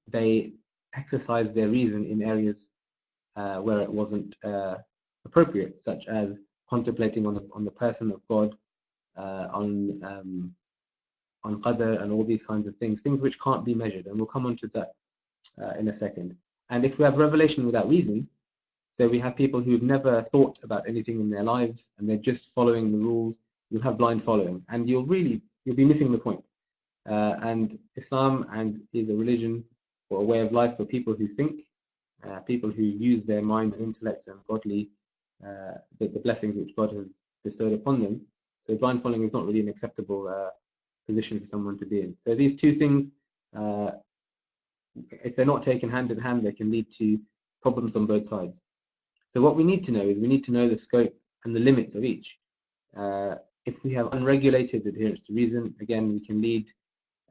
they exercised their reason in areas where it wasn't appropriate, such as contemplating on the person of God, on qadr and all these kinds of things which can't be measured, and we'll come on to that in a second. And if we have revelation without reason, so we have people who've never thought about anything in their lives and they're just following the rules, you'll have blind following, and you'll be missing the point. And Islam is a religion or a way of life for people who think, people who use their mind and intellect and godly, the blessings which God has bestowed upon them. So blind following is not really an acceptable position for someone to be in. So these two things, if they're not taken hand in hand, they can lead to problems on both sides. So what we need to know is we need to know the scope and the limits of each. If we have unregulated adherence to reason, again, we can lead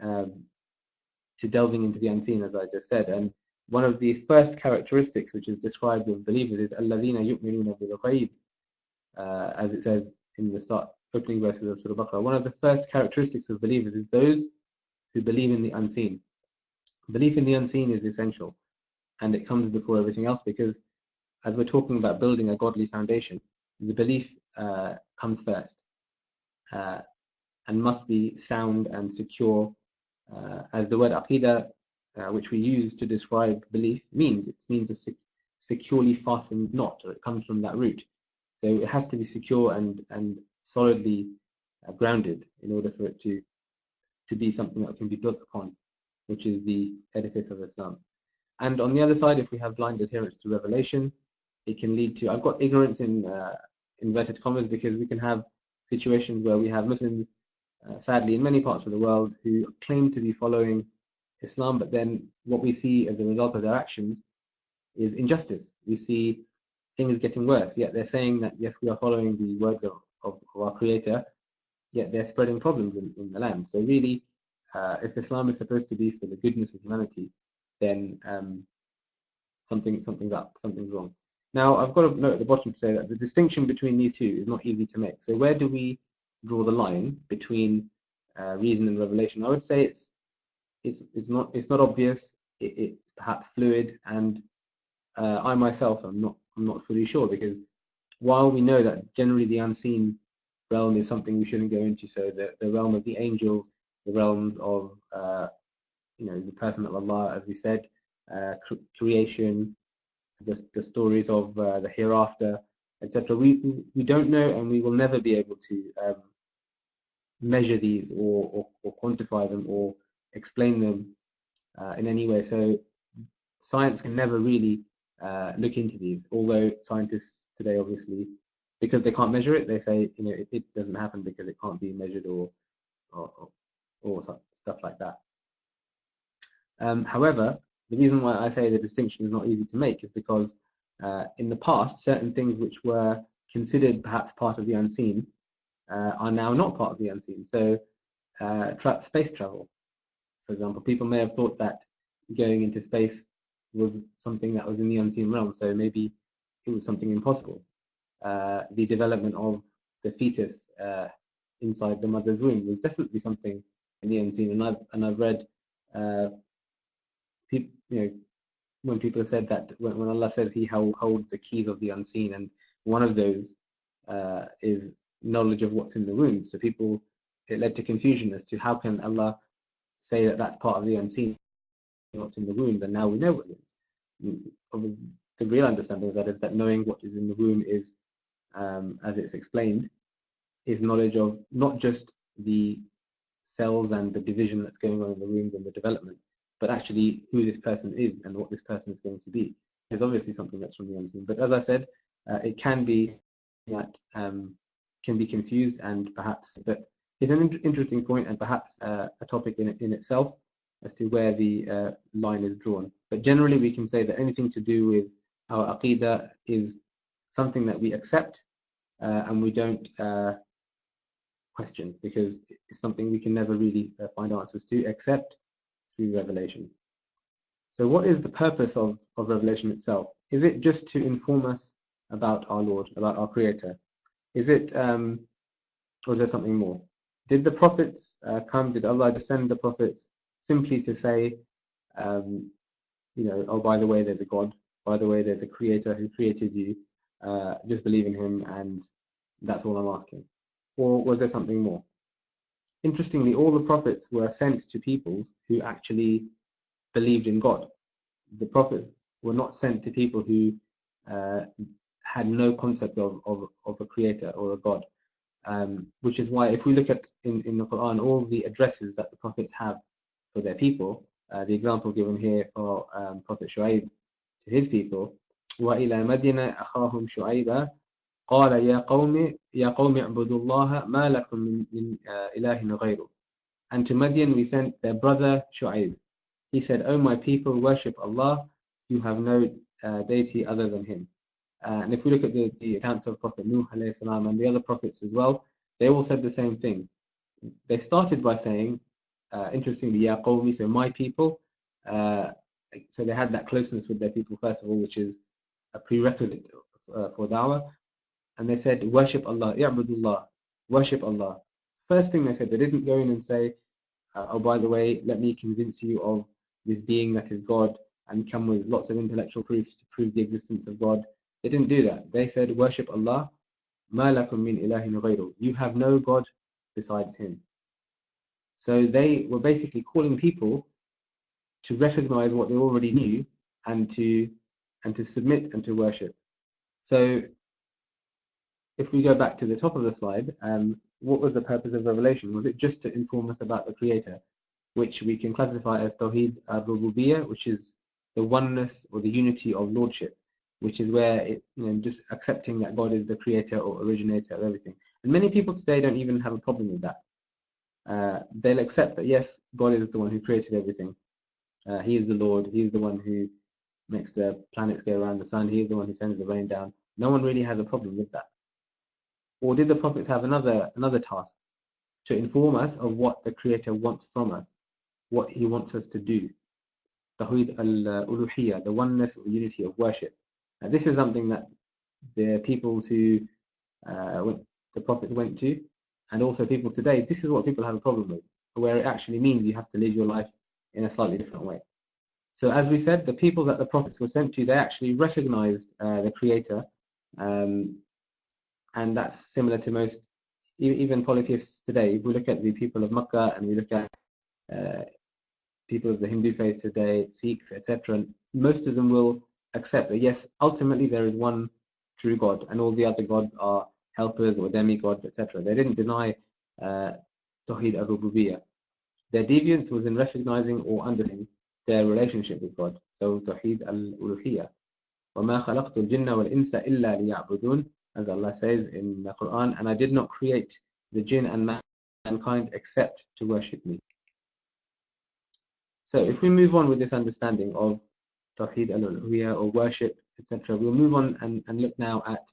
to delving into the unseen, as I just said. And one of the first characteristics which is described of believers is الَّذِينَ يُؤْمِنُونَ بِالْغَيْبِ, as it says in the opening verses of Surah Baqarah. One of the first characteristics of believers is those who believe in the unseen. Belief in the unseen is essential, and it comes before everything else, because as we're talking about building a godly foundation, the belief comes first and must be sound and secure, as the word aqidah, which we use to describe belief, means. It means a securely fastened knot, or it comes from that root. So it has to be secure and solidly grounded in order for it to be something that can be built upon, which is the edifice of Islam. And on the other side, if we have blind adherence to revelation, it can lead to, I've got ignorance in inverted commas, because we can have situations where we have Muslims, sadly in many parts of the world, who claim to be following Islam, but then what we see as a result of their actions is injustice. We see things getting worse, yet they're saying that yes, we are following the words of our Creator, yet they're spreading problems in the land. So really, if Islam is supposed to be for the goodness of humanity, then something's wrong. Now, I've got a note at the bottom to say that the distinction between these two is not easy to make. So where do we draw the line between reason and revelation? I would say it's not obvious. It's perhaps fluid, and I myself am not fully sure, because while we know that generally the unseen realm is something we shouldn't go into, so the realm of the angels, the realms of the person of Allah, as we said, creation, the stories of the hereafter, etc. We don't know, and we will never be able to measure these or quantify them or explain them in any way. So science can never really look into these, although scientists today, obviously, because they can't measure it, they say it doesn't happen because it can't be measured or stuff like that. However, the reason why I say the distinction is not easy to make is because in the past, certain things which were considered perhaps part of the unseen are now not part of the unseen. So space travel, for example, people may have thought that going into space was something that was in the unseen realm, so maybe it was something impossible. The development of the fetus inside the mother's womb was definitely something in the unseen, and I've read when people have said that when Allah says He holds the keys of the unseen, and one of those is knowledge of what's in the womb. So it led to confusion as to how can Allah say that that's part of the unseen, what's in the womb, and now we know what it is. The real understanding of that is that knowing what is in the womb is, as it's explained, is knowledge of not just the cells and the division that's going on in the wombs and the development, but actually who this person is and what this person is going to be. It's obviously something that's from the unseen. But as I said, it can be that can be confused, and perhaps, but it's an interesting point, and perhaps a topic in itself as to where the line is drawn. But generally, we can say that anything to do with our aqidah is something that we accept and we don't question, because it's something we can never really find answers to except through revelation. So what is the purpose of revelation itself? Is it just to inform us about our Lord, about our Creator? Is it, or is there something more? Did the prophets come, did Allah descend the prophets simply to say, oh, by the way, there's a God, by the way, there's a creator who created you, just believe in him, and that's all I'm asking? Or was there something more? Interestingly, all the prophets were sent to peoples who actually believed in God. The prophets were not sent to people who uh, had no concept of a creator or a God. Which is why if we look at in the Quran, all the addresses that the prophets have for their people, the example given here for Prophet Shu'aib to his people, وَإِلَى مَدْيَنَ أَخَاهُمْ شُعَيْبًا قَالَ يَا قَوْمِ اعْبُدُوا اللَّهَ مَا لَكُم مِّن إِلَٰهٍ غَيْرُهُ. And to Madian we sent their brother Shu'aib. He said, "O my people, worship Allah, you have no deity other than him." And if we look at the accounts of Prophet Nuh alayhi salam and the other prophets as well, they all said the same thing. They started by saying, interestingly, Ya Qawmi, so my people. Uh, so they had that closeness with their people first of all, which is a prerequisite for da'wah. And they said, worship Allah, I'budullah, worship Allah. First thing they said, they didn't go in and say, oh, by the way, let me convince you of this being that is God and come with lots of intellectual proofs to prove the existence of God. They didn't do that. They said, worship Allah, ma lakum min ilahin ghayru. You have no God besides him. So they were basically calling people to recognize what they already knew and to submit and to worship. So if we go back to the top of the slide, what was the purpose of revelation? Was it just to inform us about the Creator, which we can classify as Tawheed al-Rububiyyah, which is the oneness or the unity of lordship, which is where it, just accepting that God is the creator or originator of everything. And many people today don't even have a problem with that. They'll accept that yes, God is the one who created everything. He is the Lord. He is the one who makes the planets go around the sun. He is the one who sends the rain down. No one really has a problem with that. Or did the prophets have another task? To inform us of what the Creator wants from us, what He wants us to do. Tawheed al-Uluhiyyah, the oneness or unity of worship. Now, this is something that the peoples who the prophets went to, and also people today, this is what people have a problem with, where it actually means you have to live your life in a slightly different way. So as we said, the people that the prophets were sent to, they actually recognized the Creator, and that's similar to most, even polytheists today. If we look at the people of Makkah and we look at people of the Hindu faith today, Sikhs, etc., most of them will accept that yes, ultimately there is one true God, and all the other gods are helpers or demigods, etc. They didn't deny Tawheed al-Rububiyyah. Their deviance was in recognizing or understanding their relationship with God. So Tawheed al-Uluhiyyah. وَمَا خَلَقْتُ الْجِنَّ وَالْإِنسَ إِلَّا لِيَعْبُدُونَ, as Allah says in the Quran, and I did not create the jinn and mankind except to worship me. So if we move on with this understanding of Tawheed al-Uluhiyyah or worship, etc., we'll move on and look now at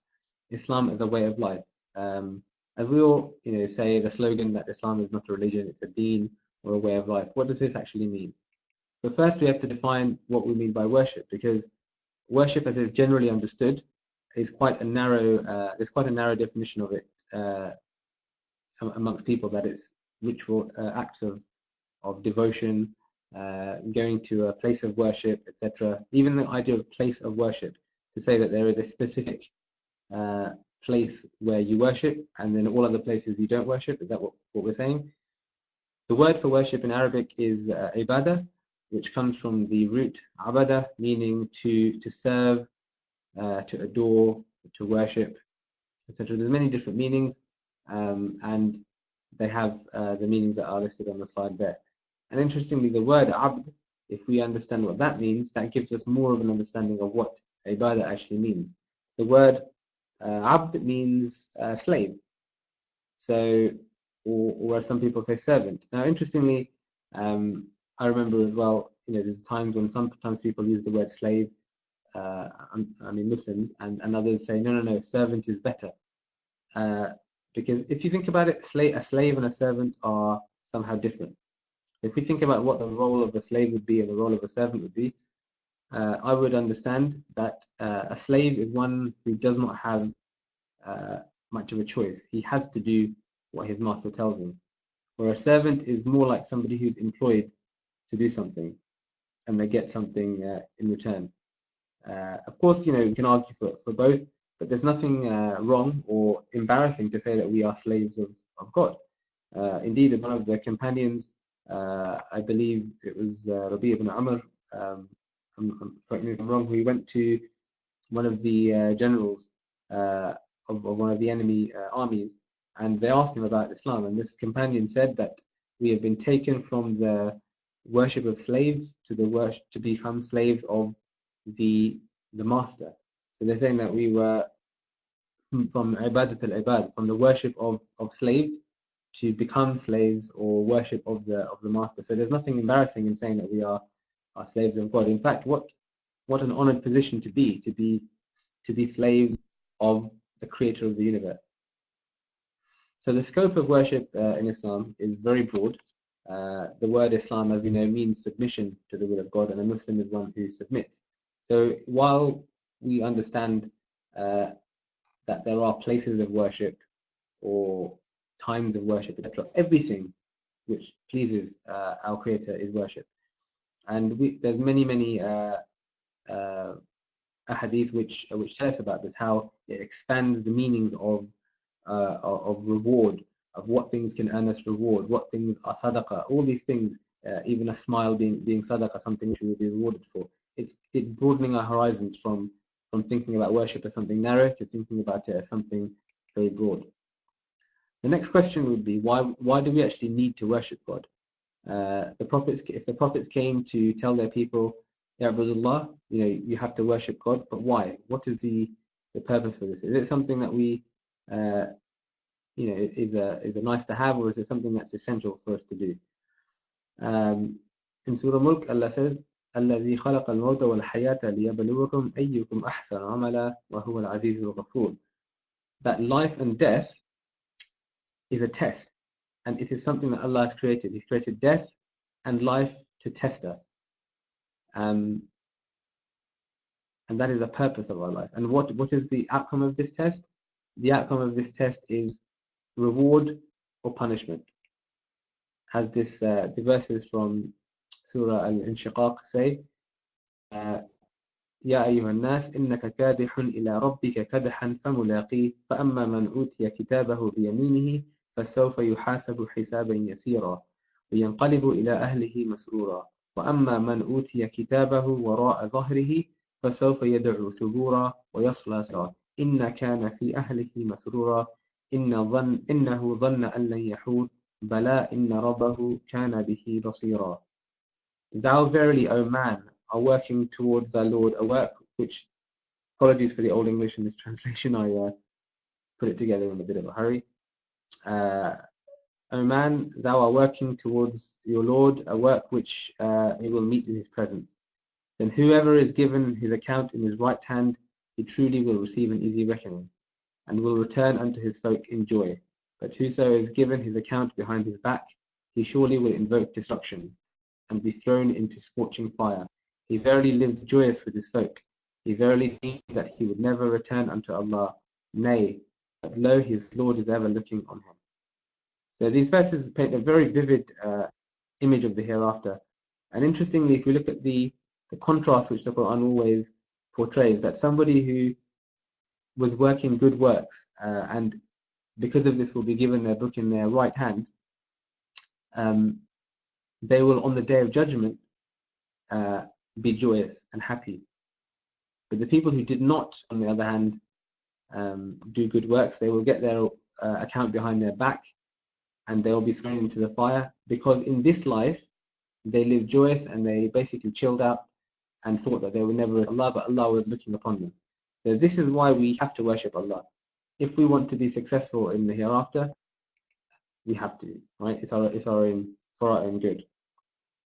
Islam as a way of life. As we all say the slogan that Islam is not a religion, it's a deen or a way of life. What does this actually mean? But first we have to define what we mean by worship, because worship as is generally understood is quite a narrow, there's quite a narrow definition of it amongst people, that it's ritual acts of devotion, going to a place of worship, etc. Even the idea of place of worship, to say that there is a specific place where you worship and then all other places you don't worship, is that what we're saying? The word for worship in Arabic is ibadah, which comes from the root abada, meaning to serve, to adore, to worship, etc. There's many different meanings, and they have the meanings that are listed on the slide there. And interestingly, the word abd, if we understand what that means, that gives us more of an understanding of what ibadah actually means. The word abd means slave. So, or as some people say, servant. Now, interestingly, I remember as well, there's times when sometimes people use the word slave, I mean Muslims, and others say, no, servant is better. Because if you think about it, a slave and a servant are somehow different. If we think about what the role of a slave would be and the role of a servant would be, I would understand that a slave is one who does not have much of a choice. He has to do what his master tells him. Where a servant is more like somebody who's employed to do something. and they get something in return. Of course, we can argue for both, but there's nothing wrong or embarrassing to say that we are slaves of God. Indeed, as one of the companions, I believe it was Rabi ibn Amr, correct me if I'm wrong, who went to one of the generals of one of the enemy armies, and they asked him about Islam, and this companion said that we have been taken from the worship of slaves to the worship to become slaves of the master. So they're saying that we were from ibadat al-ibad, from the worship of slaves to become slaves or worship of the master. So there's nothing embarrassing in saying that we are slaves of God. In fact, what an honored position to be slaves of the creator of the universe. So the scope of worship in Islam is very broad. The word Islam, as we know, means submission to the will of God, and a Muslim is one who submits. So while we understand that there are places of worship or times of worship, etc., everything which pleases our Creator is worship. And there's many hadith which tell us about this, how it expands the meanings of reward, of what things can earn us reward, what things are sadaqah, all these things, even a smile being sadaqah, something which we will be rewarded for. It's broadening our horizons from thinking about worship as something narrow to thinking about it as something very broad. The next question would be, why do we actually need to worship God? If the prophets came to tell their people, Ya Abdullah, you have to worship God, but why? What is the purpose for this? Is it something that we is a nice to have, or is it something that's essential for us to do? In Surah Mulk, Allah says, الذي خلق الموت والحياة ليبلوكم أيكم أحسن عملا وهو العزيز الغفور. That life and death is a test, and it is something that Allah has created. He's created death and life to test us, and that is the purpose of our life. And what is the outcome of this test? The outcome of this test is reward or punishment. As the verses from Surah Al-Inshiqaq say, يا أيها الناس إنك كادح إلى ربك كدحا فملاقيه فأما من أوتي كتابه بيمينه فسوف يحاسب حسابا يسيرا وينقلب إلى أهله مسرورا وأما من أوتي كتابه وراء ظهره فسوف يدعو ثبورا ويصلى سعيرا إن كان في أهله مسرورا إنه ظن أن لن يحور بلى إن ربه كان به بصيرا. Thou verily, O man, are working towards thy Lord a work which, apologies for the Old English in this translation, I put it together in a bit of a hurry. O man, thou art working towards your Lord a work which he will meet in his presence. Then whoever is given his account in his right hand, he truly will receive an easy reckoning, and will return unto his folk in joy. But whoso is given his account behind his back, he surely will invoke destruction, and be thrown into scorching fire. He verily lived joyous with his folk. He verily knew that he would never return unto Allah. Nay, but lo, his Lord is ever looking on him. So these verses paint a very vivid image of the hereafter. And interestingly, if we look at the contrast which the Quran always portrays, that somebody who was working good works and because of this will be given their book in their right hand, they will on the day of judgment be joyous and happy. But the people who did not, on the other hand, do good works, they will get their account behind their back, and they will be thrown into the fire, because in this life they lived joyous and they basically chilled out and thought that they would never Allah, but Allah was looking upon them. So this is why we have to worship Allah. If we want to be successful in the hereafter, we have to, right? It's for our own good.